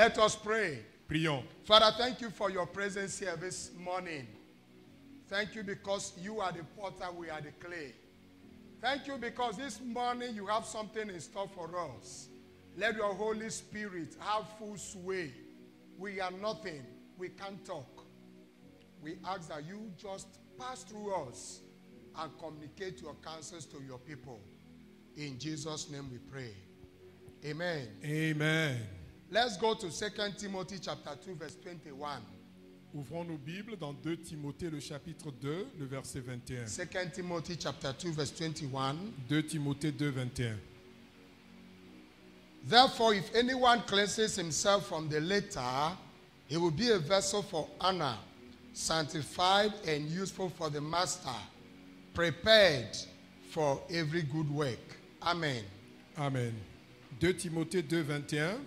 Let us pray. Prions. Father, thank you for your presence here this morning. Thank you because you are the potter, we are the clay. Thank you because this morning you have something in store for us. Let your Holy Spirit have full sway. We are nothing. We can't talk. We ask that you just pass through us and communicate your counsels to your people. In Jesus' name we pray. Amen. Amen. Let's go to 2 Timothy chapter 2 verse 21. Ouvrons nos Bibles dans 2 Timothée, le chapitre 2, le verset 21. 2 Timothy chapter 2 verse 21. 2 Timothée 2, 21. Therefore, if anyone cleanses himself from the latter, he will be a vessel for honor, sanctified and useful for the master, prepared for every good work. Amen. Amen. 2 Timothée 2, 21.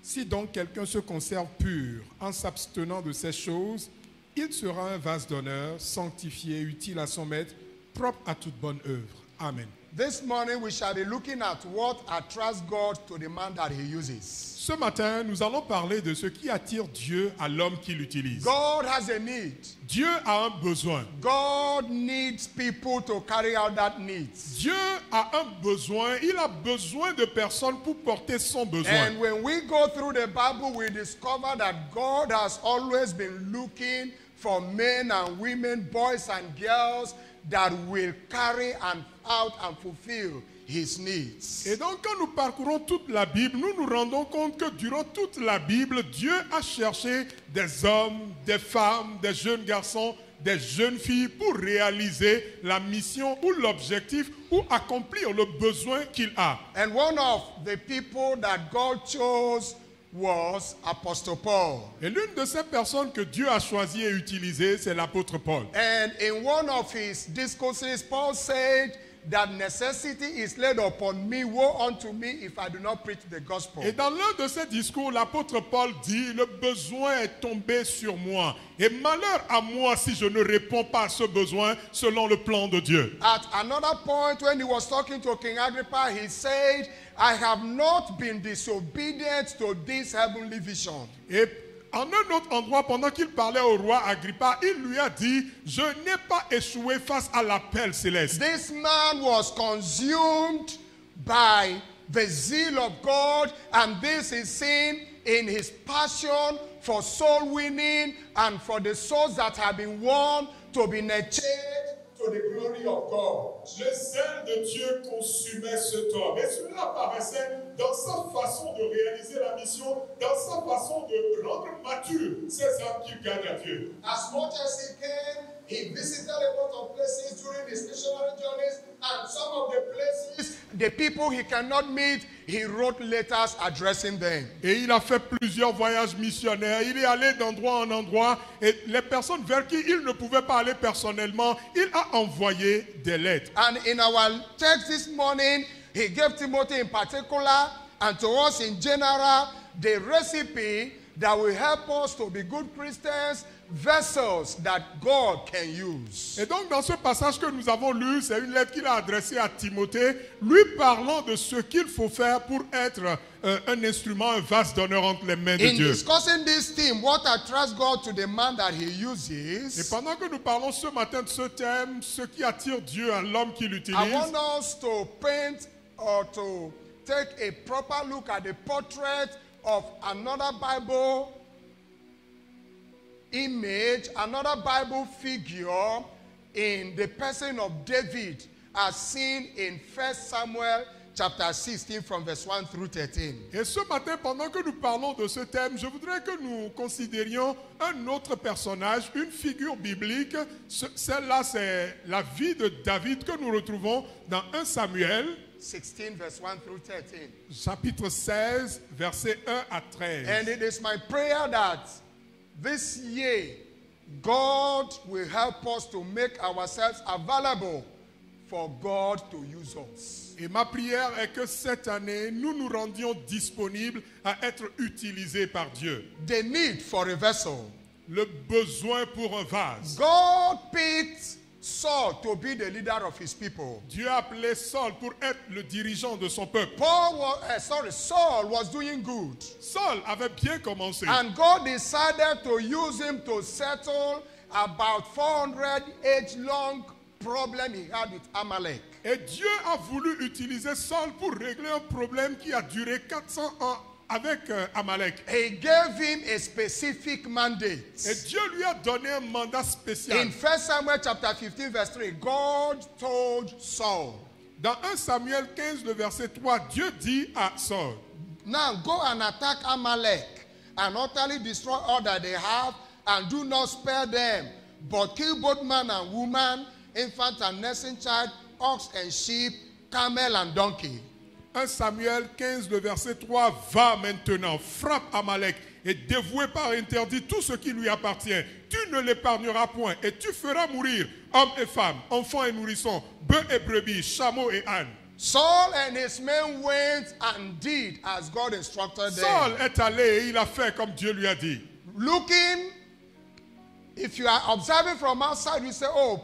Si donc quelqu'un se conserve pur en s'abstenant de ces choses, il sera un vase d'honneur, sanctifié, utile à son maître, propre à toute bonne œuvre. Amen. This morning we shall be looking at what attracts God to the man that he uses. Ce matin, nous allons parler de ce qui attire Dieu à l'homme qu'il utilise. God has a need. Dieu a un besoin. God needs people to carry out that need. Dieu a un besoin. Il a besoin de personnes pour porter son besoin. And when we go through the Bible, we discover that God has always been looking for men and women, boys and girls that will carry out and fulfill his needs. Et donc, quand nous parcourons toute la Bible, nous nous rendons compte que durant toute la Bible, Dieu a cherché des hommes, des femmes, des jeunes garçons, des jeunes filles pour réaliser la mission ou l'objectif ou accomplir le besoin qu'il a. And one of the people that God chose was Apostle Paul. Et l'une de ces personnes que Dieu a choisi et utilisées, c'est l'apôtre Paul. And in one of his discourses, Paul said that necessity is laid upon me, woe unto me if I do not preach the gospel. Et dans l'un de ses discours, l'apôtre Paul dit, le besoin est tombé sur moi. Et malheur à moi si je ne réponds pas à ce besoin selon le plan de Dieu. At another point, when he was talking to King Agrippa, he said, I have not been disobedient to this heavenly vision. Et en un autre endroit, pendant qu'il parlait au roi Agrippa, il lui a dit, je n'ai pas échoué face à l'appel céleste. This man was consumed by the zeal of God, and this is seen in his passion for soul winning and for the souls that have been won to be nurtured to the glory of God. Le zèle de Dieu consumait cet homme. Et cela apparaissait dans sa façon de réaliser la mission, dans sa façon de rendre mature ces âmes qui gagnent à Dieu. As much as he came, he visited a lot of places during his missionary journeys, and some of the places, the people he cannot meet, he wrote letters addressing them. Et il a fait plusieurs voyages missionnaires. Il est allé d'endroit en endroit. Et les personnes vers qui il ne pouvait pas aller personnellement, il a envoyé des lettres. And in our text this morning, he gave Timothy in particular, and to us in general, the recipe that will help us to be good Christians, vessels that God can use. Et donc dans ce passage que nous avons lu, c'est une lettre qu'il a adressée à Timothée, lui parlant de ce qu'il faut faire pour être un instrument, un vase d'honneur entre les mains de In Dieu. discussing this theme, what attracts God to the man that he uses, Et pendant que nous parlons ce matin de ce thème, ce qui attire Dieu à l'homme qu'il utilise, I want us to paint or to take a proper look at the portrait of another Bible image, another Bible figure in the person of David as seen in 1 Samuel chapter 16 from verse 1 through 13. Et ce matin, pendant que nous parlons de ce thème, je voudrais que nous considérions un autre personnage, une figure biblique. Celle-là, c'est la vie de David que nous retrouvons dans 1 Samuel, 16 verse 1 through 13. chapitre 16, versets 1 à 13. And it is my prayer that this year God will help us to make ourselves available for God to use us. Et ma prière est que cette année, nous nous rendions disponibles à être utilisés par Dieu. The need for a vessel. Le besoin pour un vase. God picked Saul to be the leader of his people. Dieu a appelé Saul pour être le dirigeant de son peuple. Saul was doing good. Saul avait bien commencé. And God decided to use him to settle about 400 age-long problem he had with Amalek. Et Dieu a voulu utiliser Saul pour régler un problème qui a duré 400 ans avec Amalek. He gave him a specific mandate. Et Dieu lui a donné un mandat spécial. In 1 Samuel chapter 15 verse 3, God told Saul, Dans 1 Samuel 15, le verset 3, Dieu dit à Saul, now go and attack Amalek and utterly destroy all that they have and do not spare them, but kill both man and woman, infant and nursing child, ox and sheep, camel and donkey. 1 Samuel 15, le verset 3, va maintenant, frappe Amalek et dévoué par interdit tout ce qui lui appartient. Tu ne l'épargneras point et tu feras mourir hommes et femmes, enfants et nourrissons, bœufs et brebis, chameaux et ânes. Saul and his men went and did as God instructed them. Saul est allé et il a fait comme Dieu lui a dit. Looking, if you are observing from outside, you say, oh,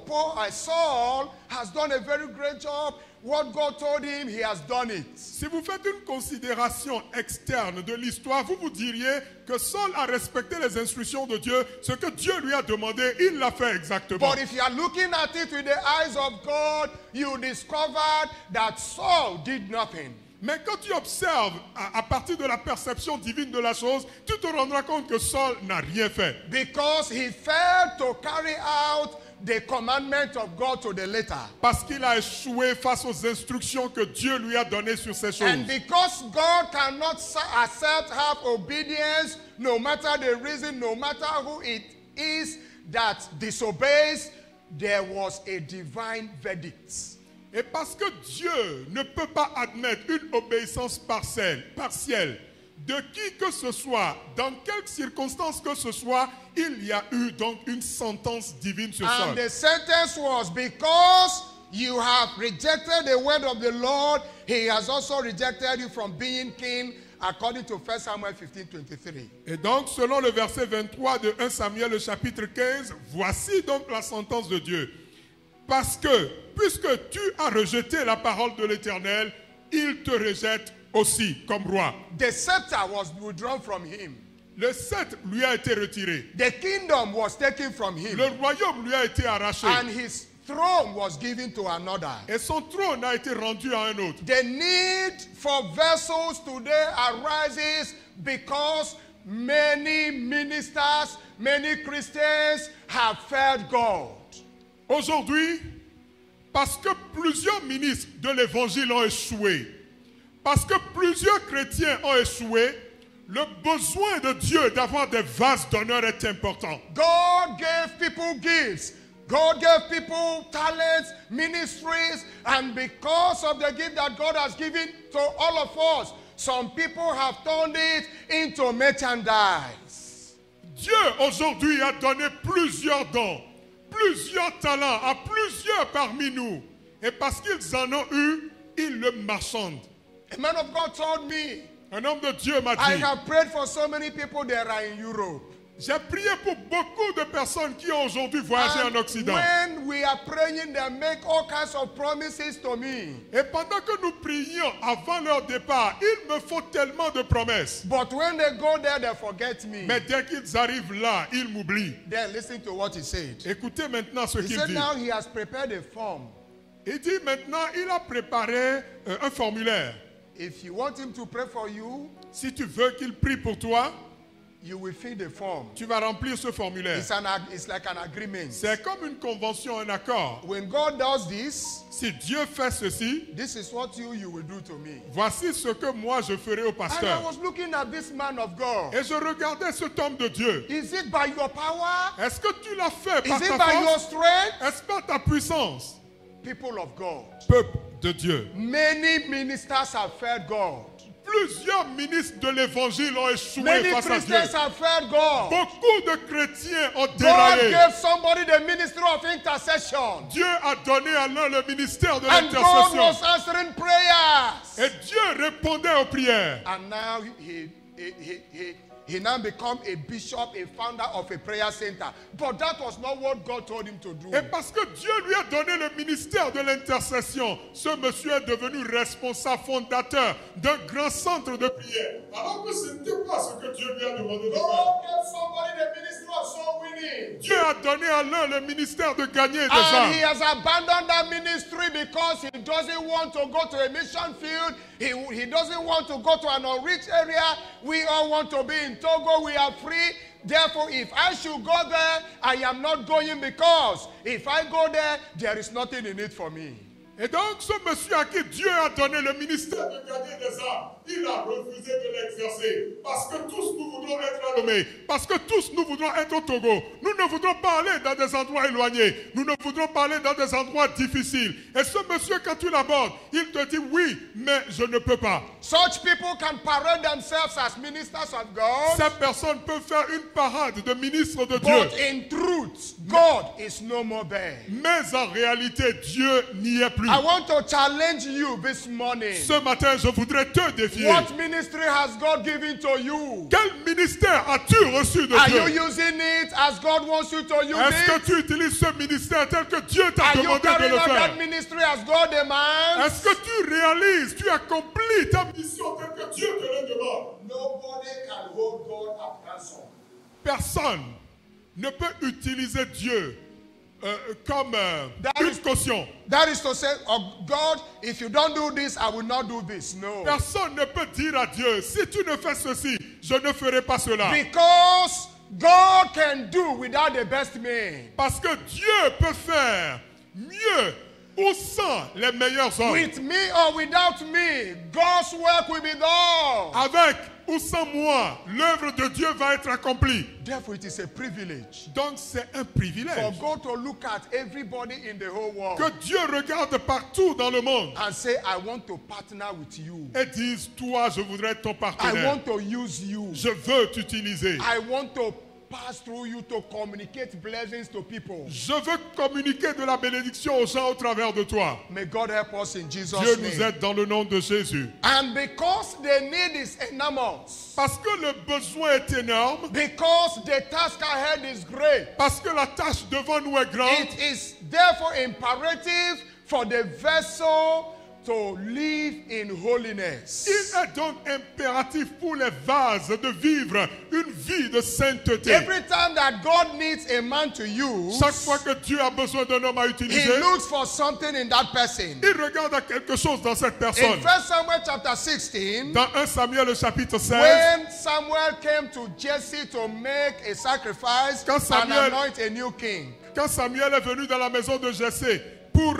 Saul has done a very great job. What God told him, he has done it. Si vous faites une considération externe de l'histoire, vous vous diriez que Saul a respecté les instructions de Dieu. Ce que Dieu lui a demandé, il l'a fait exactement. But if you are looking at it with the eyes of God, you discovered that Saul did nothing. Mais quand tu observes à partir de la perception divine de la chose, tu te rendras compte que Saul n'a rien fait. Because he failed to carry out the commandment of God to the letter. Parce qu'il a échoué face aux instructions que Dieu lui a données sur ces choses. And because God cannot accept half obedience, no matter the reason, no matter who it is that disobeys, there was a divine verdict. Et parce que Dieu ne peut pas admettre une obéissance partielle de qui que ce soit, dans quelque circonstance que ce soit, il y a eu donc une sentence divine sur Saul. And the sentence was, because you have rejected the word of the Lord, he has also rejected you from being king, according to 1 Samuel 15:23. Et donc, selon le verset 23 de 1 Samuel, le chapitre 15, voici donc la sentence de Dieu. Parce que, puisque tu as rejeté la parole de l'Éternel, il te rejette aussi comme roi. The scepter was withdrawn from him. Le sceptre lui a été retiré. The kingdom was taken from him. Le royaume lui a été arraché. And his throne was given to another. Et son trône a été rendu à un autre. The need for vessels today arises because many ministers, many Christians have failed God. Aujourd'hui, parce que plusieurs ministres de l'évangile ont échoué, parce que plusieurs chrétiens ont échoué, le besoin de Dieu d'avoir des vases d'honneur est important. God gave people gifts. God gave people talents, ministries, and because of the gift that God has given to all of us, some people have turned it into merchandise. Dieu aujourd'hui a donné plusieurs dons, plusieurs talents à plusieurs parmi nous. Et parce qu'ils en ont eu, ils le marchandent. A man of God told me, un homme de Dieu m'a I dit, have prayed for so many people that are in Europe. J'ai prié pour beaucoup de personnes qui ont aujourd'hui voyagé en Occident. When we are praying, they make all kinds of promises to me. Et pendant que nous prions avant leur départ, il me faut tellement de promesses. But when they go there, they forget me. Mais dès qu'ils arrivent là, ils m'oublient. Then listen to what he said. Écoutez maintenant ce He qu'il said dit. now he has prepared a form. Il dit maintenant, il a préparé un formulaire. If you want him to pray for you, si tu veux qu'il prie pour toi, you will fill the form. Tu vas remplir ce formulaire. It's like an agreement. C'est comme une convention, un accord. When God does this, si Dieu fait ceci, this is what you will do to me. Voici ce que moi je ferai au pasteur. And I was looking at this man of God. Et je regardais cet homme de Dieu. Is it by your power? Est-ce que tu l'as fait par Is it ta by force? your strength? Est-ce par ta puissance? People of God. Peuple de Dieu. Many ministers have failed God. Plusieurs ministres de l'évangile ont échoué Many face à Dieu. Christians have failed God. Beaucoup de chrétiens ont God déraillé. gave somebody the ministry of intercession. Dieu a donné à l'un le ministère de And God l'intercession. was answering prayers. Et Dieu répondait aux prières. And now he now become a bishop, a founder of a prayer center. But that was not what God told him to do. Et parce que Dieu lui a donné le ministère de l'intercession, ce monsieur est devenu responsable fondateur d'un grand centre de prière. Alors que ce n'était pas ce que Dieu lui a demandé de faire. God gave somebody the ministry of soul winning. Dieu a donné à l'un le ministère de gagner des And he âmes. has abandoned that ministry because he doesn't want to go to a mission field. He doesn't want to go to an unreached area. We all want to be in Togo. We are free. Therefore, if I should go there, I am not going because if I go there, there is nothing in it for me. Et donc ce monsieur à qui Dieu a donné le ministère de gagner des âmes, il a refusé de l'exercer. Parce que tous nous voudrons être à Lomé. Parce que tous nous voudrons être au Togo. Nous ne voudrons pas aller dans des endroits éloignés. Nous ne voudrons pas aller dans des endroits difficiles. Et ce monsieur, quand tu l'abordes, il te dit oui, mais je ne peux pas. Such people can parade themselves as ministers of God. Ces personnes peuvent faire une parade de ministres de But Dieu. in truth, God is no more there. Mais en réalité, Dieu n'y est plus. I want to challenge you this morning. Ce matin, je voudrais te défier. What ministry has God given to you? Quel ministère as-tu reçu de Are Dieu? you using it as God wants you to use Est-ce que it? tu utilises ce ministère tel que Dieu t'a Are you demandé de carrying le out faire? that ministry as God demands? Est-ce que tu réalises, tu accomplis ta mission telle que Dieu te le demande? Nobody can hold God at ransom. Personne ne peut utiliser Dieu comme That une is- caution. That is to say, oh God, if you don't do this, I will not do this. No. Personne ne peut dire à Dieu, si tu ne fais ceci, je ne ferai pas cela. Because God can do without the best man. Parce que Dieu peut faire mieux ou sans les meilleurs hommes. With me or without me, God's work will be done. Avec ou sans moi, l'œuvre de Dieu va être accomplie. Therefore, it is a privilege Donc c'est un for privilège God to look at everybody in the whole world que Dieu regarde partout dans le monde and say, I want to partner with you. et dise, toi, je voudrais être ton I partenaire. want to use you. Je veux t'utiliser. I want to pass through you to communicate blessings to people. Je veux communiquer de la bénédiction aux gens au travers de toi. May God help us in Jesus' Dieu nous name. aide dans le nom de Jésus. And because the need is enormous, Parce que le besoin est énorme, because the task ahead is great, parce que la tâche devant nous est grande, it is therefore imperative for the vessel to live in holiness. il est donc impératif pour les vases de vivre une vie de sainteté. Every time that God needs a man to use, Chaque fois que Dieu a besoin d'un homme à he utiliser, looks for something in that person. il regarde à quelque chose dans cette In personne. 1 Samuel chapter 16, Dans 1 Samuel le chapitre 16, when Samuel came to Jesse to make a sacrifice Quand and Samuel- anoint a new king, quand Samuel est venu dans la maison de Jessé pour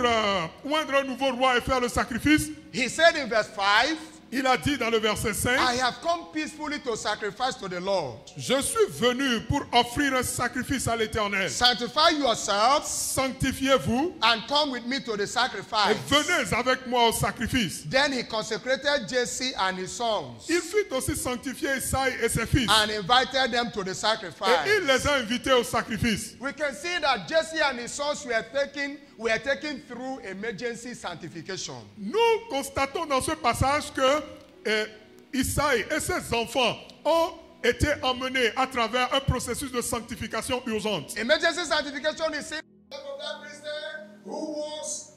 oindre un nouveau roi et faire le sacrifice, he said in verse 5, il a dit dans le verset 5, I have come peacefully to sacrifice to the Lord. je suis venu pour offrir un sacrifice à l'Éternel. Sanctify yourselves Sanctifiez-vous and come with me to the et sacrifice. venez avec moi au sacrifice. Then he consecrated Jesse and his sons Il fit aussi sanctifier Isaïe et ses fils. and invited them to the Et sacrifice. il les a invités au sacrifice. We can see that Jesse and his sons were taken through emergency sanctification. Nous constatons dans ce passage que Isaïe et ses enfants ont été emmenés à travers un processus de sanctification urgente. Emergency sanctification is saying of that Christian who was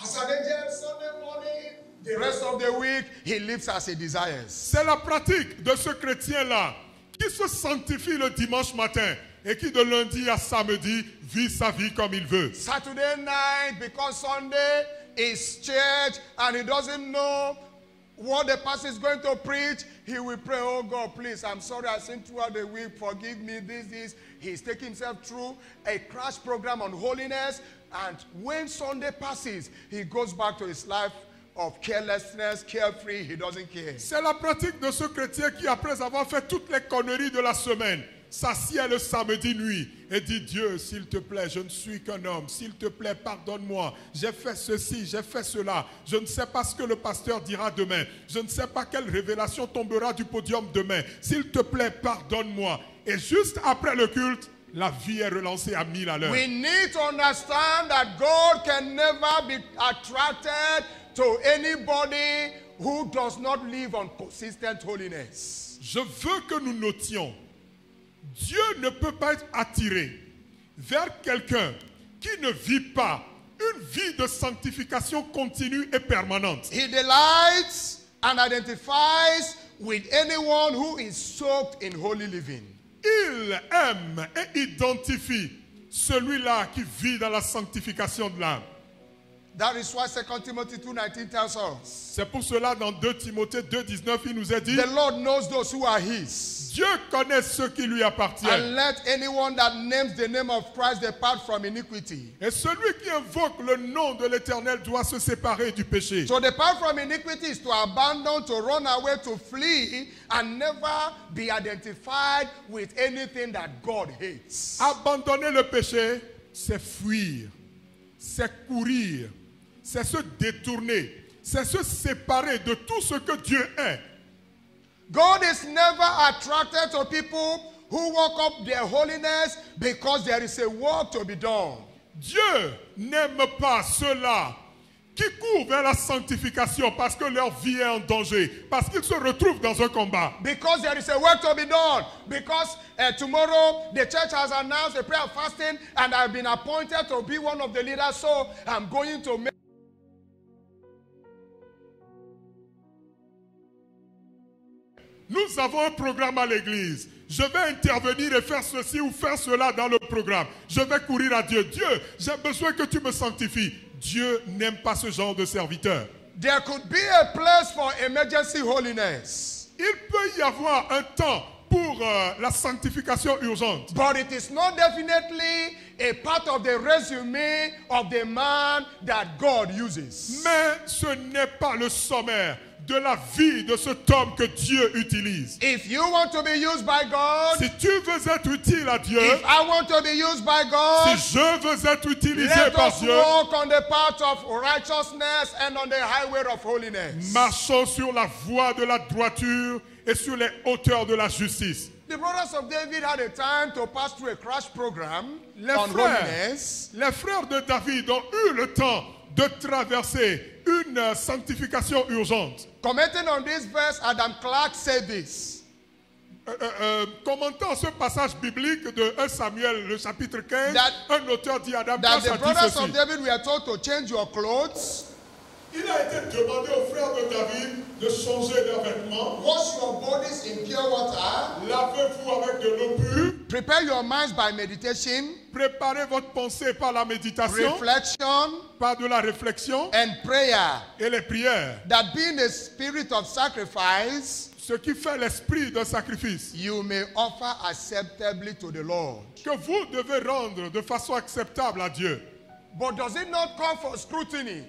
as an angel Sunday morning, the rest of the week he lives as he desires. C'est la pratique de ce chrétien-là qui se sanctifie le dimanche matin et qui de lundi à samedi vit sa vie comme il veut. Saturday night, because Sunday is church and he doesn't know what the pastor is going to preach, he will pray, oh God, please, I'm sorry I sinned throughout the week, forgive me, this. He's taking himself through a crash program on holiness, and when Sunday passes, he goes back to his life of carelessness, carefree, he doesn't care. C'est la pratique de ce chrétien qui, après avoir fait toutes les conneries de la semaine, s'assied le samedi nuit et dit, Dieu, s'il te plaît, je ne suis qu'un homme, s'il te plaît, pardonne-moi, j'ai fait ceci, j'ai fait cela, je ne sais pas ce que le pasteur dira demain, je ne sais pas quelle révélation tombera du podium demain, s'il te plaît, pardonne-moi. Et juste après le culte, la vie est relancée à 1000 à l'heure. We need to understand that God can never be attracted to anybody who does not live on consistent holiness. Je veux que nous notions, Dieu ne peut pas être attiré vers quelqu'un qui ne vit pas une vie de sanctification continue et permanente. He delights and identifies with anyone who is soaked in holy living. Il aime et identifie celui-là qui vit dans la sanctification de l'âme. That is why 2 Timothy 2:19 tells us. C'est pour cela dans 2 Timothée 2:19, il nous est dit, The Lord knows those who are his. Dieu connaît ceux qui lui appartiennent. And let anyone that names the name of Christ depart from iniquity. Et celui qui invoque le nom de l'Éternel doit se séparer du péché. So depart from iniquity is to abandon, to run away, to flee, and never be identified with anything that God hates. Abandonner le péché, c'est fuir, c'est courir, c'est se détourner, c'est se séparer de tout ce que Dieu est. God is never attracted to people who walk up their holiness because there is a work to be done. Dieu n'aime pas ceux-là qui courent vers la sanctification parce que leur vie est en danger, parce qu'ils se retrouvent dans un combat. Because there is a work to be done. Because tomorrow the church has announced a prayer of fasting and I've been appointed to be one of the leaders, so I'm going to make. Nous avons un programme à l'église. Je vais intervenir et faire ceci ou faire cela dans le programme. Je vais courir à Dieu. Dieu, j'ai besoin que tu me sanctifies. Dieu n'aime pas ce genre de serviteur. There could be a place for emergency holiness. Il peut y avoir un temps pour la sanctification urgente. But it is not definitely a part of the resume of the man that God uses. Mais ce n'est pas le sommaire de la vie de cet homme que Dieu utilise. If you want to be used by God, Si tu veux être utile à Dieu, if I want to be used by God, si je veux être utilisé let par us Dieu, walk on the path of righteousness and on the highway of holiness. marchons sur la voie de la droiture et sur les hauteurs de la justice. The brothers of David had a time to pass through a crash program Les on frères, holiness. les frères de David ont eu le temps de traverser une sanctification urgente. Commenting on this verse, Adam Clark said this. Commentant ce passage biblique de 1 Samuel, le chapitre 15, un auteur dit Adam That Clark the a dit brothers ceci. of David were told to change your clothes, Il a été demandé aux frères de David de changer leurs vêtements. wash your bodies in pure water, Lavez-vous avec de l'eau pure. prepare your minds by meditation, Préparez votre pensée par la méditation, reflection, par de la réflexion and prayer. et les prières. That being the spirit of sacrifice, Ce qui fait l'esprit d'un sacrifice you may offer acceptably to the Lord. que vous devez rendre de façon acceptable à Dieu. But does it not call for scrutiny?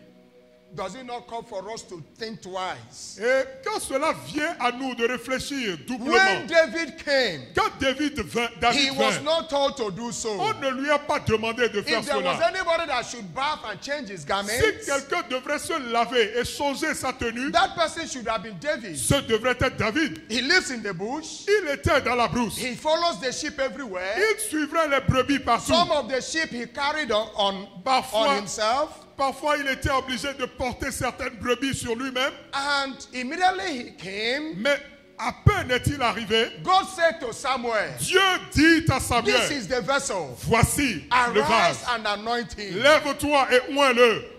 Does it not call for us to think twice? Et quand cela vient à nous de réfléchir doublement, When David came, quand David vint, he was on not told to do so. ne lui a pas demandé de faire If there was cela. anybody that should bath and change his Si garments, quelqu'un devrait se laver et changer sa tenue, that person should have been David. ce devrait être David. He lives in the bush. Il était dans la brousse. He follows the sheep everywhere. Il suivrait les brebis partout. Some of the sheep he carried on Parfois, himself. parfois, il était obligé de porter certaines brebis sur lui-même. And immediately he came, Mais à peine est-il arrivé, God said to Samuel, Dieu dit à this Samuel, is the vessel. voici le Arise vase. and anoint him. Lève-toi et oins-le.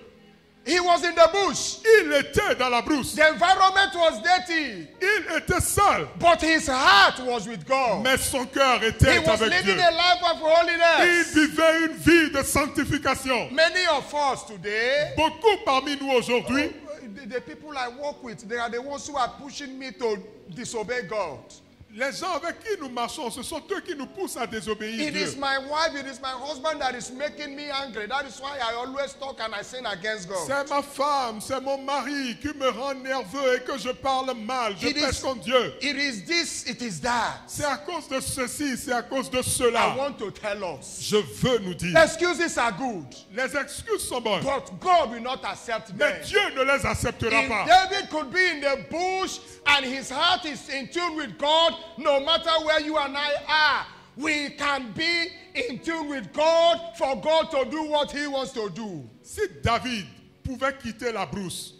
He was in the bush. Il était dans la brousse. The environment was dirty, Il était seul. but his heart was with God. Mais son cœur He était was avec Dieu. living a life of Il holiness. vivait une vie de sanctification. Many of us today, Beaucoup parmi nous aujourd'hui, the people I work with, they are the ones who are pushing me to disobey God. les gens avec qui nous marchons, ce sont eux qui nous poussent à désobéir It is Dieu. my wife, it is my husband that is making me angry. That is why I always talk and I sin against God. C'est ma femme, c'est mon mari qui me rend nerveux et que je parle mal. Je It pêche is- contre Dieu. It is this, it is that. C'est à cause de ceci, c'est à cause de I cela. want to tell us. Je veux nous dire. Excuses are good, Les excuses sont bonnes, but God will not accept them. mais Dieu ne les acceptera If pas. David could be in the bush and his heart is in tune with God, no matter where you and I are, we can be in tune with God for God to do what he wants to do. Si David pouvait quitter la brousse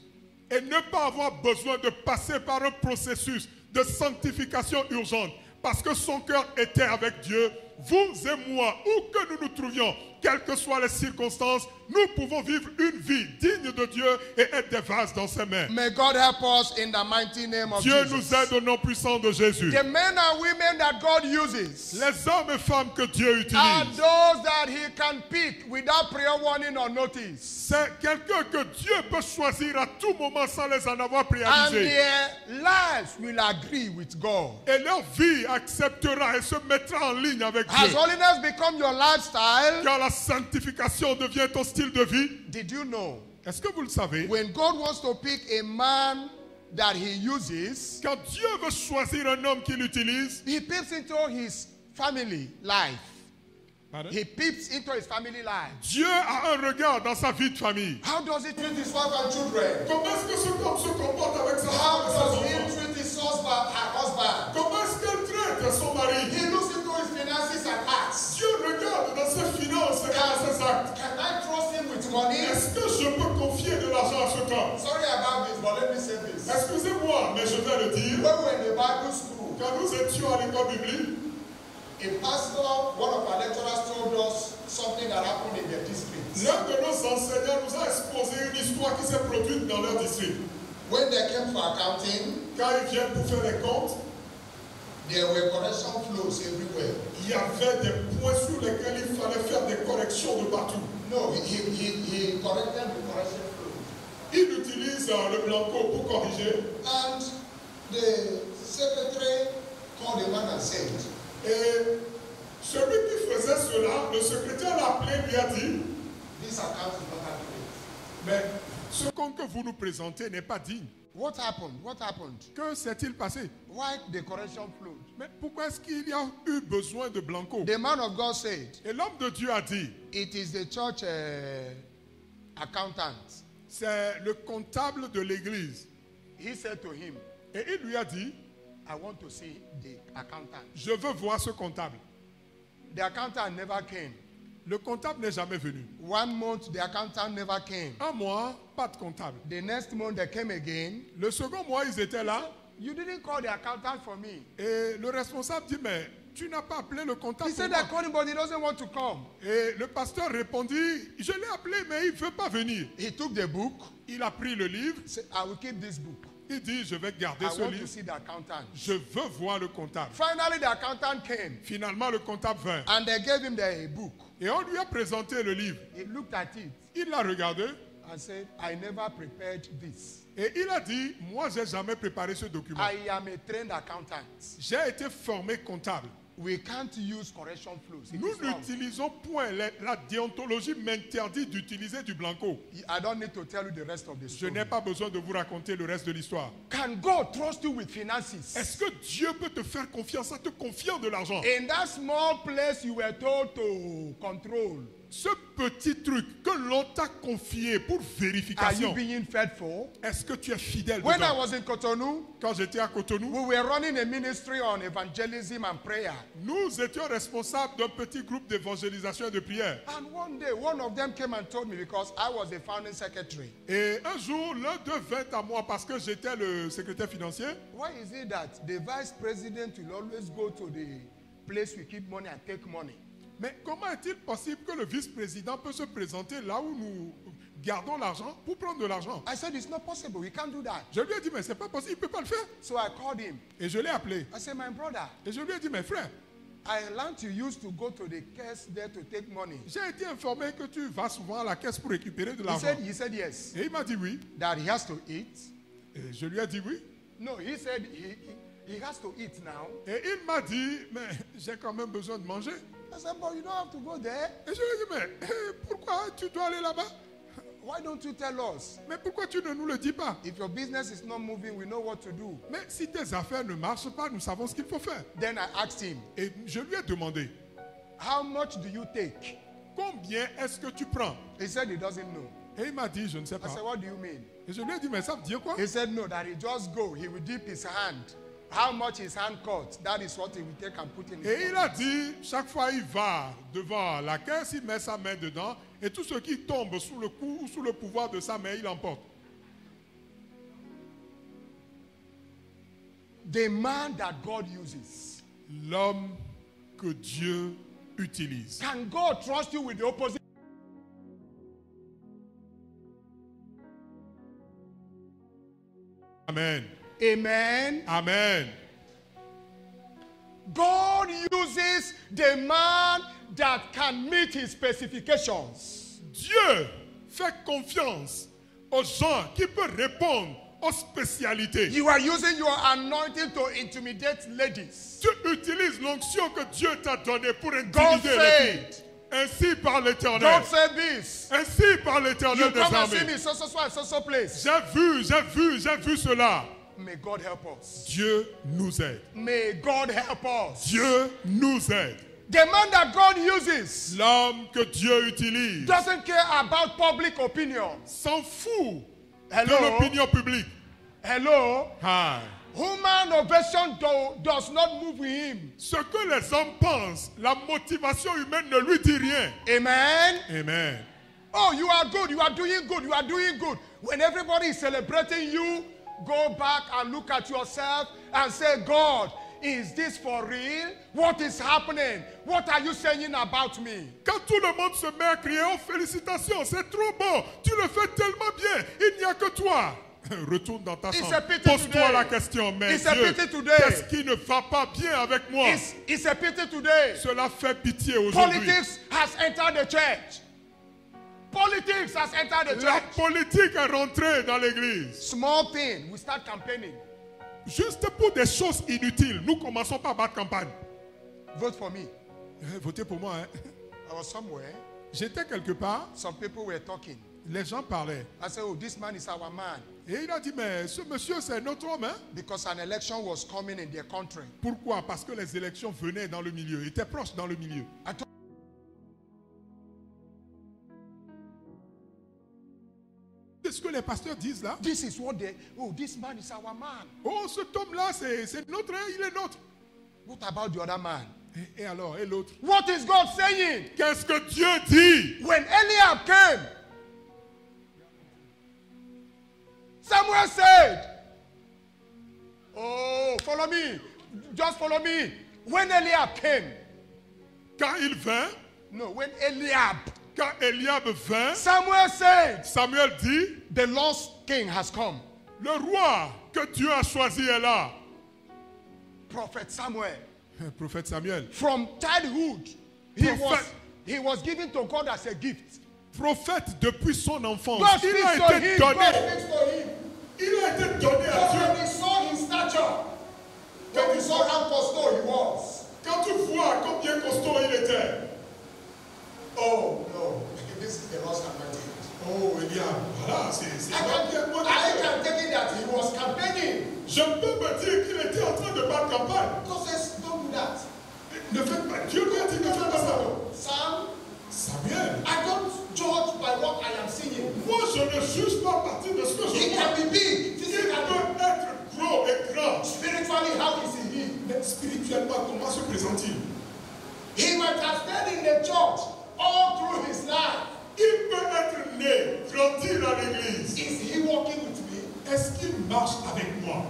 et ne pas avoir besoin de passer par un processus de sanctification urgente parce que son cœur était avec Dieu, vous et moi, où que nous nous trouvions, quelles que soient les circonstances, nous pouvons vivre une vie digne de Dieu et être des vases dans ses mains. May God help us in the mighty name of Dieu Jesus. nous aide au nom puissant de Jésus. The men and women that God uses Les hommes et femmes que Dieu are utilise, those that He can pick without prior warning or notice. c'est quelqu'un que Dieu peut choisir à tout moment sans les en avoir And préavisés. their lives will agree with God. Et leur vie acceptera et se mettra en ligne avec Has Dieu. holiness become your lifestyle? Car la sanctification devient ton style de vie. Did you know? Est-ce que vous le savez? When God wants to pick a man that He uses, Quand Dieu veut choisir un homme qu'il utilise, He peeps into his family life. pardon? He peeps into his family life. Dieu a un regard dans sa vie de famille. How does He treat his wife and children? Comment est-ce que cet homme se comporte avec sa How femme does et ses He enfants? treat his husband, her husband? Comment est-ce qu'elle traite son mari? He looks into his finances and asks, Dieu regarde dans ses finances et dans ses actes. can I trust him with money? Est-ce que je peux confier de l'argent à cet homme? Sorry about this, but let me say this. Excusez-moi, mais je vais le dire. When we were in the Bible school, Quand nous étions à l'école biblique, a pastor, one of our lecturers told us something that happened in their district. l'un de nos enseignants nous a exposé une histoire qui s'est produite dans leur district. When they came for accounting, Quand ils viennent pour faire les comptes, there were correction flows everywhere. il y avait des points sur lesquels il fallait faire des corrections de partout. No, he corrected the correction flow. Il utilise le blanco pour corriger. And the secretary called the man and said, Et celui qui faisait cela, le secrétaire l'a appelé, lui a dit, this account is not accurate. mais ce compte que vous nous présentez n'est pas digne. What happened? What happened? Que s'est-il passé? Why the correction flowed? Mais pourquoi est-ce qu'il y a eu besoin de blanco? The man of God said, Et l'homme de Dieu a dit, it is the church accountant. c'est le comptable de l'église. He said to him, Et il lui a dit, I want to see the accountant. je veux voir ce comptable. The accountant never came. Le comptable n'est jamais venu. 1 month, the accountant never came. Un mois, pas de comptable. The next month, they came again. Le second mois, ils étaient là. You didn't call the accountant for me. Et le responsable dit, mais tu n'as pas appelé le comptable He pour said, moi. I called him, but he doesn't want to come. Et le pasteur répondit, je l'ai appelé, mais il ne veut pas venir. He took the book. Il a pris le livre. Said, I will keep this book. Il dit, je vais garder I ce want to livre. see the accountant. Je veux voir le comptable. Finally, the accountant came. Finalement, le comptable vint. And they gave him the book. Et on lui a présenté le livre. He looked at it Il l'a regardé. and said, I never prepared this. Et il a dit, moi, je n'ai jamais préparé ce document. I am a trained accountant. J'ai été formé comptable. We can't use correction flows. It Nous is wrong. n'utilisons point, la déontologie m'interdit d'utiliser du blanco. I don't need to tell you the rest of the Je story. n'ai pas besoin de vous raconter le reste de l'histoire. Can God trust you with finances? Est-ce que Dieu peut te faire confiance en te confiant de l'argent? In that small place you were told to control, Ce petit truc que l'on t'a confié pour are you vérification, being faithful? est-ce que tu es fidèle When I dedans? was in Cotonou, Quand j'étais à Cotonou, we were running a ministry on evangelism and prayer. nous étions responsables d'un petit groupe d'évangélisation et de prière. And one day, one of them came and told me because I was the founding secretary. Et un jour, l'un d'eux vint à moi parce que j'étais le secrétaire financier. Why is it that the vice president will always go to the place we keep money and take money? Mais comment est-il possible que le vice-président peut se présenter là où nous gardons l'argent pour prendre de l'argent? I said, it's not possible. We can't do that. Je lui ai dit, mais c'est pas possible, il ne peut pas le faire. So I called him. Et je l'ai appelé. I said, my brother, Et je lui ai dit, mes frères, I learned you used to go to the caisse there to take money. j'ai été informé que tu vas souvent à la caisse pour récupérer de He l'argent. said yes. Et il m'a dit oui. That he has to eat. Et je lui ai dit oui. No, he said he has to eat now. Et il m'a dit, mais j'ai quand même besoin de manger. I said, but you don't have to go there. Et je lui ai dit, mais pourquoi tu dois aller là-bas? Why don't you tell us? Mais pourquoi tu ne nous le dis pas? If your business is not moving, we know what to do. Mais si tes affaires ne marchent pas, nous savons ce qu'il faut faire. Then I asked him, Et je lui ai demandé, how much do you take? combien est-ce que tu prends? He said he doesn't know. Et il m'a dit, je ne sais I pas. said, what do you mean? Et je lui ai dit, mais ça veut dire quoi? He said no, that he just go. He will dip his hand. How much his hand cut, that is what he will take and put in his Et il a pocket. dit, chaque fois il va devant la caisse, il met sa main dedans, et tout ce qui tombe sous le coup ou sous le pouvoir de sa main, il emporte. The man that God uses. L'homme que Dieu utilise. Can God trust you with the opposite? Amen. Amen. Amen. God uses the man that can meet his specifications. Dieu fait confiance aux gens qui peuvent répondre aux spécialités. You are using your anointing to intimidate ladies. Tu utilises l'onction que Dieu t'a donnée pour God intimider les filles. said, Ainsi par l'Éternel. God said this. Ainsi par You l'Éternel des come and see armées. me so place. J'ai vu cela. May God help us. Dieu nous aide. May God help us. Dieu nous aide. The man that God uses L'homme que Dieu utilise doesn't care about public opinion. s'en fout de Hello? l'opinion publique. Hello? Ah. Human ovation does not move him. Ce que les hommes pensent, la motivation humaine ne lui dit rien. Amen? Amen. Oh, you are good. You are doing good. You are doing good. When everybody is celebrating you, go back and look at yourself and say, God, is this for real? What is happening? What are you saying about me? Quand tout le monde se met à crier, oh félicitations, c'est trop bon, tu le fais tellement bien, il n'y a que toi. Retourne dans ta It's chambre, a pity pose-toi today. la question, mais It's a Dieu, pity today. qu'est-ce qui ne va pas bien avec moi? It's a pity today. Cela fait pitié aujourd'hui. Politics has entered the church. Politics has entered the La church. politique est rentrée dans l'église. Small thing, we start campaigning. Juste pour des choses inutiles, nous commençons par battre campagne. Vote for me. Votez pour moi. Hein? I was somewhere. J'étais quelque part, Some people were talking. les gens parlaient. I said, oh, this man is our man. Et il a dit, mais ce monsieur, c'est notre homme. Hein? Because an election was coming in their country. Pourquoi? Parce que les élections venaient dans le milieu, étaient proches dans le milieu. I told C'est ce que les pasteurs disent là. This is what they, oh, this man is our man. Oh, cet homme-là, c'est notre, hein, il est notre. What about the other man? Et alors, et l'autre? What is God saying? Qu'est-ce que Dieu dit? When Eliab came, Samuel said, oh, follow me. Just follow me. When Eliab came, Quand il vint, when Eliab, quand Eliab vint, Samuel said, Samuel dit, the lost king has come. le roi que Dieu a choisi est là. Prophet Samuel, Prophète Samuel. from childhood, Prophet. he was given to God as a gift. Prophète depuis son enfance. God Il speaks a to été him. donné. God speaks to him. Il a été donné à But Dieu. when he saw his stature, when he saw how costaud he was, Quand tu vois combien costaud il était. oh no, this is the lost anointing. Oh, eh bien, voilà, c'est I can take it that he was campaigning. Je peux me dire qu'il était en train de battre campagne. God says, don't do that. Ne faites pas. Dieu lui a dit, ne faites pas ça. Sam, Samuel, I don't judge by what I am seeing. moi je ne juge pas à partir de ce que je He vois. can be big, Il physically, peut être gros et grand. spiritually, how is he? Mais spirituellement, comment se présente-t-il? He might have stayed in the church all through his life. Il peut être né, grandi dans l'église. Is he walking with me? Est-ce qu'il marche avec moi?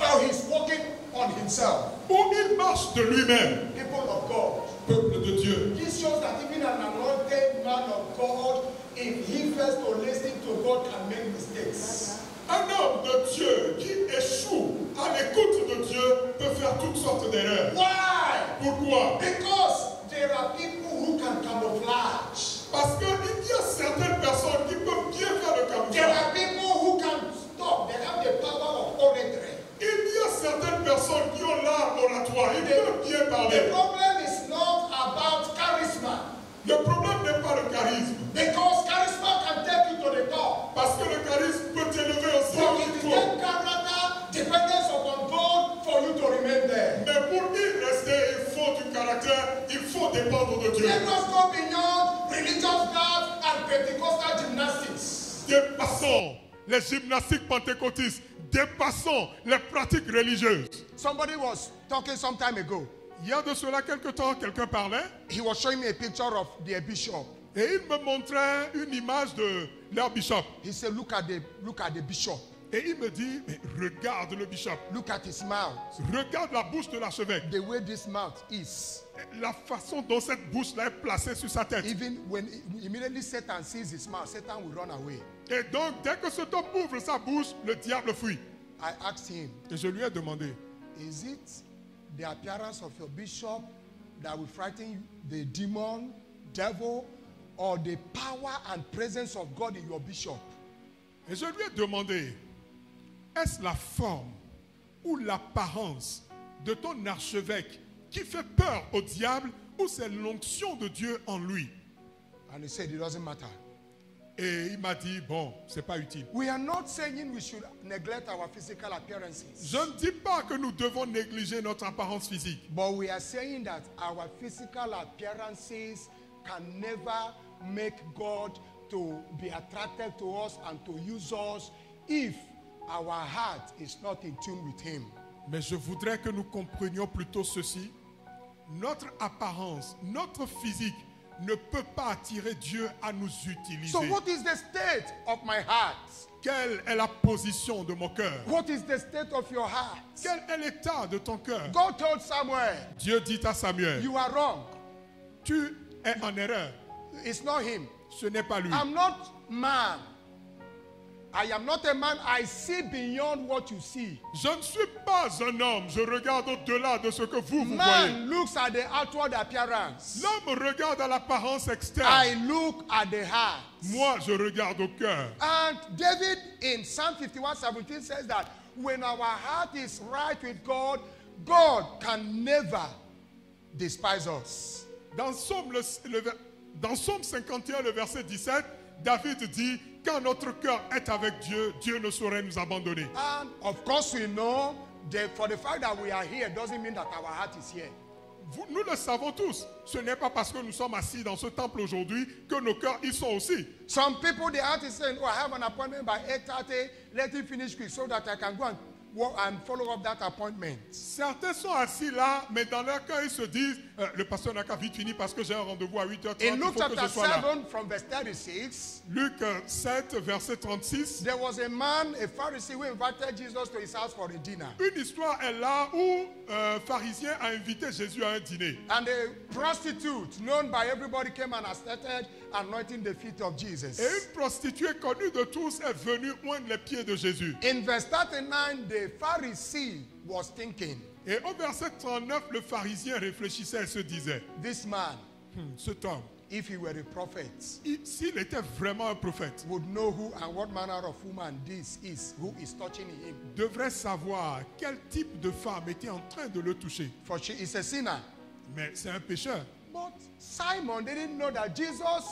Or he's walking on himself? Ou il marche de lui-même? People of God. Peuple de Dieu. This shows that even an anointed man of God, if he fails to listen to God, can make mistakes. Un homme de Dieu qui échoue à l'écoute de Dieu peut faire toutes sortes d'erreurs. Why? Pourquoi? Because there are people who can camouflage. Parce qu'il y a certaines personnes qui peuvent bien faire le There camouflage. are people who can stop. They have the power of oratory. Il y a certaines personnes qui ont l'art oratoire. Ils peuvent bien The parler. problem is not about charisma. Le problème n'est pas le charisme. Because charisma can take you to the top. Parce que le charisme peut t'élever aussi But où it il is faut. then character, dependence upon God for you to remain there. Mais pour y rester, il faut du caractère, il faut dépendre de Dieu. Let us go beyond religious beliefs and Pentecostal gymnastics. Dépassons les gymnastiques pentecôtistes. Dépassons les pratiques religieuses. Somebody was talking some time ago. Il y a de cela quelque temps, quelqu'un parlait He was showing me a picture of their bishop. et il me montrait une image de leur bishop. He said, look at the bishop. Et il me dit, mais regarde le bishop. Look at his mouth. Regarde la bouche de l'archevêque. The way this mouth is. La façon dont cette bouche-là est placée sur sa tête. Even when immediately Satan sees his mouth, Satan will run away. Et donc, dès que cet homme ouvre sa bouche, le diable fuit. I asked him, Et je lui ai demandé, is it the appearance of your bishop that will frighten the demon, devil, or the power and presence of God in your bishop? et je lui ai demandé, est-ce la forme ou l'apparence de ton archevêque qui fait peur au diable ou c'est l'onction de Dieu en lui? And he said, it doesn't matter. Et il m'a dit, bon, c'est pas utile. We are not saying we should neglect our physical appearances. Je ne dis pas que nous devons négliger notre apparence physique. But we are saying that our physical appearances can never make God to be attracted to us and to use us if our heart is not in tune with Him. Mais je voudrais que nous comprenions plutôt ceci. Notre apparence, notre physique ne peut pas attirer Dieu à nous utiliser. So what is the state of my heart? Quelle est la position de mon cœur? What is the state of your heart? Quel est l'état de ton cœur? God told Samuel, Dieu dit à Samuel, you are wrong. tu es en erreur. It's not him. Ce n'est pas lui. I'm not man. I am not a man. I see beyond what you see. Je ne suis pas un homme. Je regarde au-delà de ce que vous voyez. Man looks at the outward appearance. L'homme regarde à l'apparence externe. I look at the heart. Moi, je regarde au cœur. And David in Psalm 51:17 says that when our heart is right with God, God can never despise us. Dans Psaume 51, le verset 17, David dit, quand notre cœur est avec Dieu, Dieu ne saurait nous abandonner. And of course we know that for the fact that we are here doesn't mean that our heart is here. Nous le savons tous. Ce n'est pas parce que nous sommes assis dans ce temple aujourd'hui que nos cœurs y sont aussi. Some people, their heart is saying, oh, I have an appointment by 8:30. Let it finish quick so that I can go and follow up that appointment. Certains sont assis là, mais dans leur cœur, ils se disent, le pasteur n'a qu'à vite finir parce que j'ai un rendez-vous à 8h30. In Il Luke faut que je chapter sois là. 7 from verse 36, Luc 7, verset 36. there was a man, a Pharisee, who invited Jesus to his house for a dinner. Une histoire est là où un pharisien a invité Jésus à un dîner. And a prostitute, known by everybody, came and started anointing the feet of Jesus. Et une prostituée connue de tous est venue oindre les pieds de Jésus. In verse 39, the Pharisee was thinking, Et au verset 39, le pharisien réfléchissait et se disait, this man, cet homme, if he were a prophet, s'il était vraiment un prophète, would know who and what manner of woman this is who is touching him. devrait savoir quel type de femme était en train de le toucher. For she is a sinner. Mais c'est un pécheur. But Simon didn't know that Jesus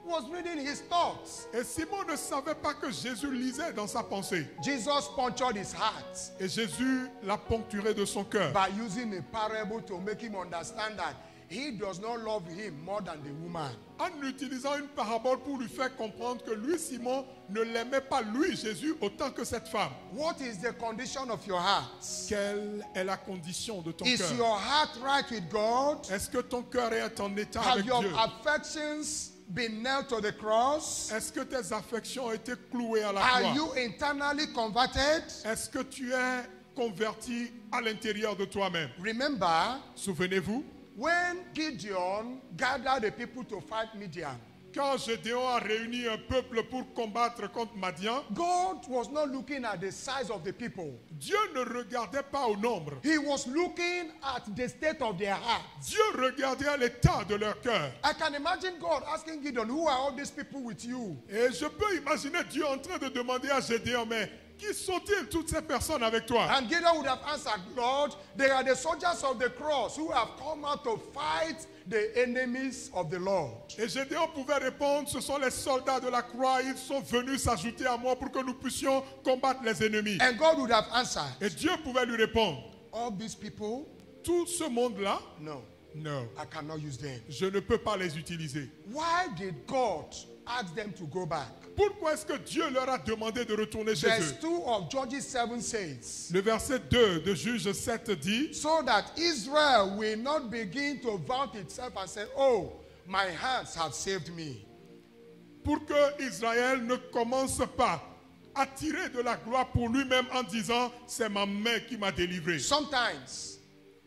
was reading his thoughts. Et Simon ne savait pas que Jésus lisait dans sa pensée. Jesus punctured his heart Et Jésus l'a poncturé de son cœur by using a parable to make him understand that he does not love him more than the woman. en utilisant une parabole pour lui faire comprendre que lui, Simon, ne l'aimait pas, lui, Jésus, autant que cette femme. What is the condition of your heart? Quelle est la condition de ton Is cœur? your heart right with God? Est-ce que ton cœur est en état Have avec your Dieu? affections been nailed to the cross? Est-ce que tes affections ont été clouées à la Are croix? you internally converted? Est-ce que tu es converti à l'intérieur de toi-même? Remember, Souvenez-vous, when Gideon gathered the people to fight Midian, quand Gédéon a réuni un peuple pour combattre contre Madian, God was not looking at the size of the people. Dieu ne regardait pas au nombre. He was looking at the state of their heart. Dieu regardait à l'état de leur cœur. I can imagine God asking Gideon, who are all these people with you? Et je peux imaginer Dieu en train de demander à Gédéon, mais qui sont-ils toutes ces personnes avec toi? And Gideon would have answered, Lord, they are the soldiers of the cross who have come out to fight the enemies of the Lord. Et Gédéon pouvait répondre, ce sont les soldats de la croix, ils sont venus s'ajouter à moi pour que nous puissions combattre les ennemis. And God would have answered, Et Dieu pouvait lui répondre, all these people, tout ce monde-là, no, non, I cannot use them. je ne peux pas les utiliser. Why did God ask them to go back? Pourquoi est-ce que Dieu leur a demandé de retourner chez Verse eux? 2 of Judges 7 says, Le verset 2 de Juge 7 dit, so that Israel will not begin to vaunt itself and say, oh, my hands have saved me. pour que Israël ne commence pas attirer de la gloire pour lui-même en disant c'est ma main qui m'a délivré. Sometimes,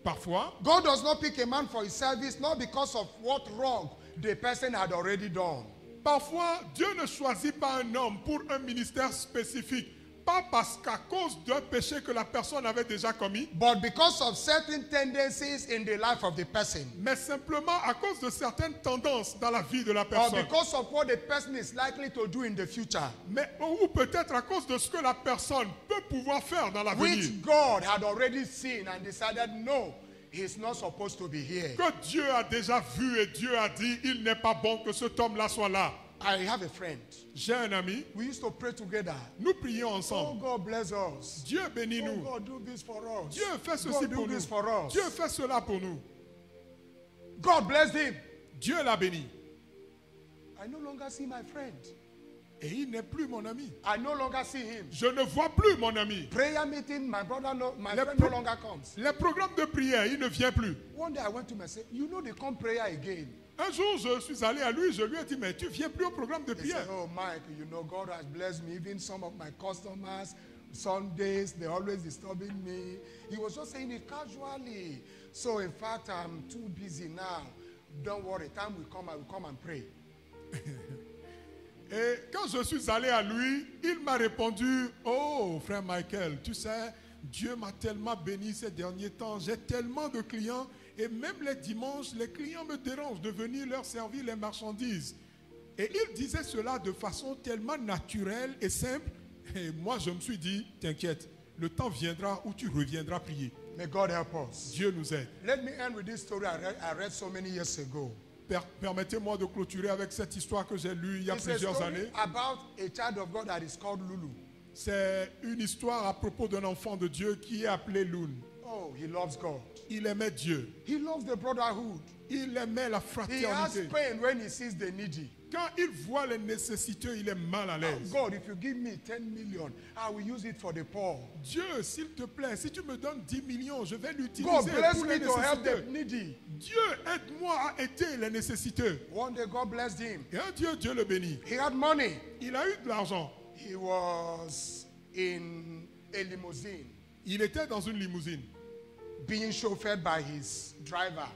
Parfois, God does not pick a man for his service, not because of what wrong the person had already done. parfois, Dieu ne choisit pas un homme pour un ministère spécifique, pas parce qu'à cause d'un péché que la personne avait déjà commis, But because of certain tendencies in the life of the person, mais simplement à cause de certaines tendances dans la vie de la or personne. because of what the person is likely to do in the future, Mais ou peut-être à cause de ce que la personne peut pouvoir faire dans l'avenir, which God had already seen and decided, no, he's not supposed to be here. que Dieu a déjà vu et Dieu a dit, il n'est pas bon que cet homme-là soit là. I have a friend. J'ai un ami, We used to pray together. nous prions Oh, ensemble. God bless us. Dieu bénit Oh, nous. God, do this for us. Dieu fait ceci God, pour do nous. this for us. Dieu fait cela pour nous. God bless him. Dieu l'a béni. I no longer see my friend. Et il n'est plus mon ami. I no longer see him. Je ne vois plus mon ami. Prayer meeting, my brother, my Le friend pro- no longer comes. Les programmes de prière, il ne vient plus. One day I went to him and said, you know they come prayer again. Un jour, je suis allé à lui, je lui ai dit, mais tu viens plus au programme de He prière. said, oh, Mike, you know, God has blessed me. Even some of my customers, Sundays, they're always disturbing me. He was just saying it casually. So, in fact, I'm too busy now. Don't worry, time will come, I will come and pray. Et quand je suis allé à lui, il m'a répondu, oh frère Michael, tu sais, Dieu m'a tellement béni ces derniers temps, j'ai tellement de clients et même les dimanches, les clients me dérangent de venir leur servir les marchandises. Et il disait cela de façon tellement naturelle et simple. Et moi, je me suis dit, t'inquiète, le temps viendra où tu reviendras prier. May God help us. Dieu nous aide. Let me end with this story I read so many years ago. Permettez-moi de clôturer avec cette histoire que j'ai lue il y a It's a plusieurs story années. about a child of God that is called Lulu. C'est une histoire à propos d'un enfant de Dieu qui est appelé Loun. Oh, he loves God. Il aimait Dieu. He loves the brotherhood. Il aimait la He has fraternité. pain when he sees the needy. Quand il voit les nécessiteux, il est mal à l'aise. God, if you give me 10 million, I will use it for the poor. Dieu, s'il te plaît, si tu me donnes 10 millions, je vais God, l'utiliser bless pour les me to help nécessiteux. the needy. Dieu, aide-moi à aider les nécessiteux. One day, God blessed him. Et un Dieu, Dieu le bénit. He had money. Il a eu de l'argent. He was in a limousine, Il était dans une limousine, being chauffeured by his driver.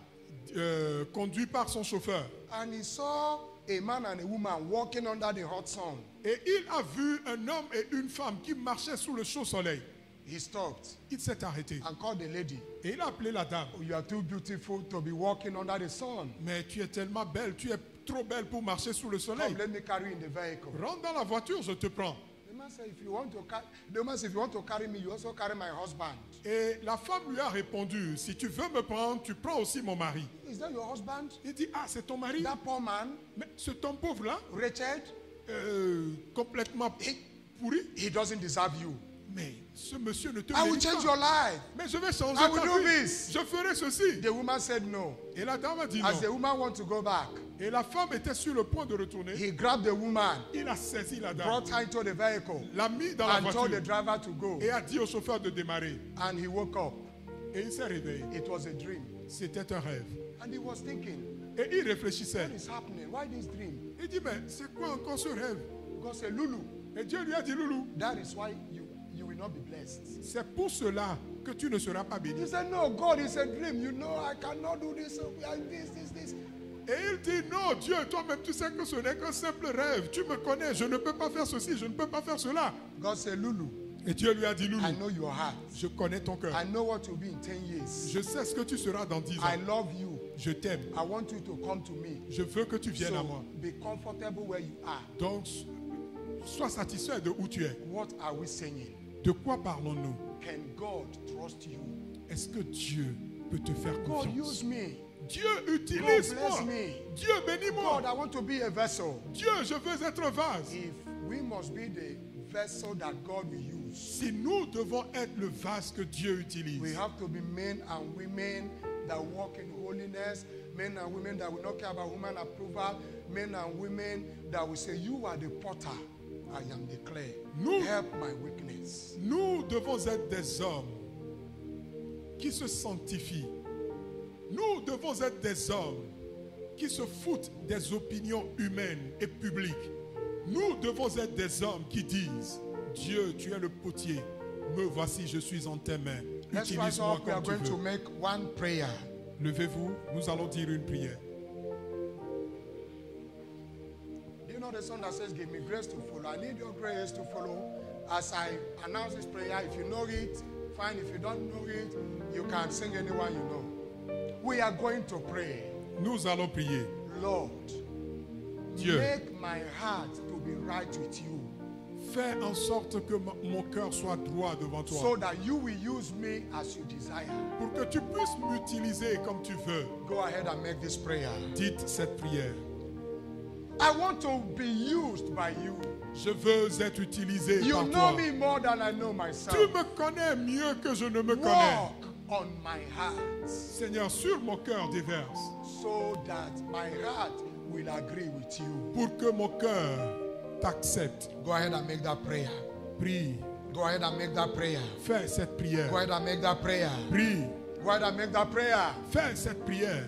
conduit par son chauffeur. And he saw a man and a woman walking under the hot sun. Et il a vu un homme et une femme qui marchaient sous le chaud soleil. He stopped Il s'est arrêté. and called the lady. Et il a appelé la dame. Oh, you are too beautiful to be walking under the sun. Mais tu es tellement belle, tu es trop belle pour marcher sous le soleil. Come, let me carry you in the vehicle. Rentre dans la voiture, je te prends. The man said, if you want to carry me, you also carry my husband. Et la femme lui a répondu, si tu veux me prendre, tu prends aussi mon mari. Is that your husband? Il dit, ah, c'est ton mari? That poor man, Mais cet homme pauvre-là, wretched, complètement pourri, he doesn't deserve you. mais ce monsieur ne te I will mérite change pas. your life. Mais je vais changer I will ta do vie. this. Je ferai ceci. The woman said no. Et la dame a dit As the non. woman wants to go back, Et la femme était sur le point de retourner. he grabbed the woman, Il a saisi la dame, brought her into the vehicle, l'a mis dans la and told the voiture driver to go. et a dit au chauffeur de démarrer. And he woke up. Et il s'est réveillé. It was a dream. C'était un rêve. And he was thinking, Et il réfléchissait. what is happening? Why this dream? Il dit, mais c'est quoi encore ce rêve? God said, Lulu, Et Dieu lui a dit, Loulou, that is why you will not be blessed. c'est pour cela que tu ne seras pas béni. He said, no, God, it's a dream. You know, I cannot do this. This. Et il dit, non, Dieu, toi-même, tu sais que ce n'est qu'un simple rêve. Tu me connais, je ne peux pas faire ceci, je ne peux pas faire cela. God said, Lulu, Et Dieu lui a dit, Loulou, I know your heart. je connais ton cœur. I know what you'll be in 10 years. Je sais ce que tu seras dans 10 I ans. love you. Je t'aime. I want you to come to me. Je veux que tu viennes à So moi. be comfortable where you are. Donc, sois satisfait de où tu es. What are we saying? De quoi parlons-nous? Can God trust you? Est-ce que Dieu peut te faire God, confiance? use me. Dieu, God, utilise-moi. bless me. Dieu, God, bénis-moi. I want to be a vessel. Dieu, je veux être vase. If we must be the vessel that God will use, Si nous devons être le vase que Dieu we utilise, have to be men and women that walk in holiness, men and women that will not care about human approval, men and women that will say, you are the potter, I am the clay. Nous- Help my weakness. nous devons être des hommes qui se sanctifient. Nous devons être des hommes qui se foutent des opinions humaines et publiques. Nous devons être des hommes qui disent, Dieu, tu es le potier. Me voici, je suis en tes mains. Let's rise Utilise-moi up. We are comme tu going to veux. make one prayer. Levez-vous, nous allons dire une prière. You know the song that says, give me grace to follow. I need your grace to follow. As I announce this prayer, if you know it, fine. If you don't know it, you can sing anyone you know. We are going to pray. Nous allons prier. Lord, Dieu, make my heart to be right with you, fais en sorte que mon cœur soit droit devant toi. so that you will use me as you desire. Pour que tu puisses m'utiliser comme tu veux. Go ahead and make this prayer. Dites cette prière. I want to be used by you. Je veux être utilisé You par know toi. me more than I know Tu myself. me connais mieux que je ne me connais. Walk on my heart, Seigneur, sur mon cœur déverse. so that my heart will agree with you. Pour que mon cœur t'accepte. Go ahead and make that prayer. Prie. Go ahead and make that prayer. Fais cette prière. Go ahead and make that prayer. Prie. Go ahead and make that prayer. Fais cette prière.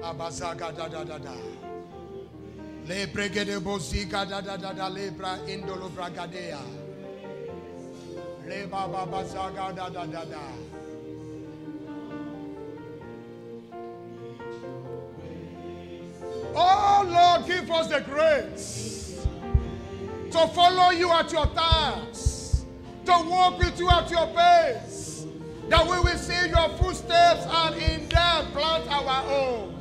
Abazaga da da da da. Le bregede boziga da da da da lebra indolo bragadea. Le baba bazaga da da da da. Oh Lord, give us the grace to follow you at your times, to walk with you at your pace, that we will see your footsteps and in them plant our own.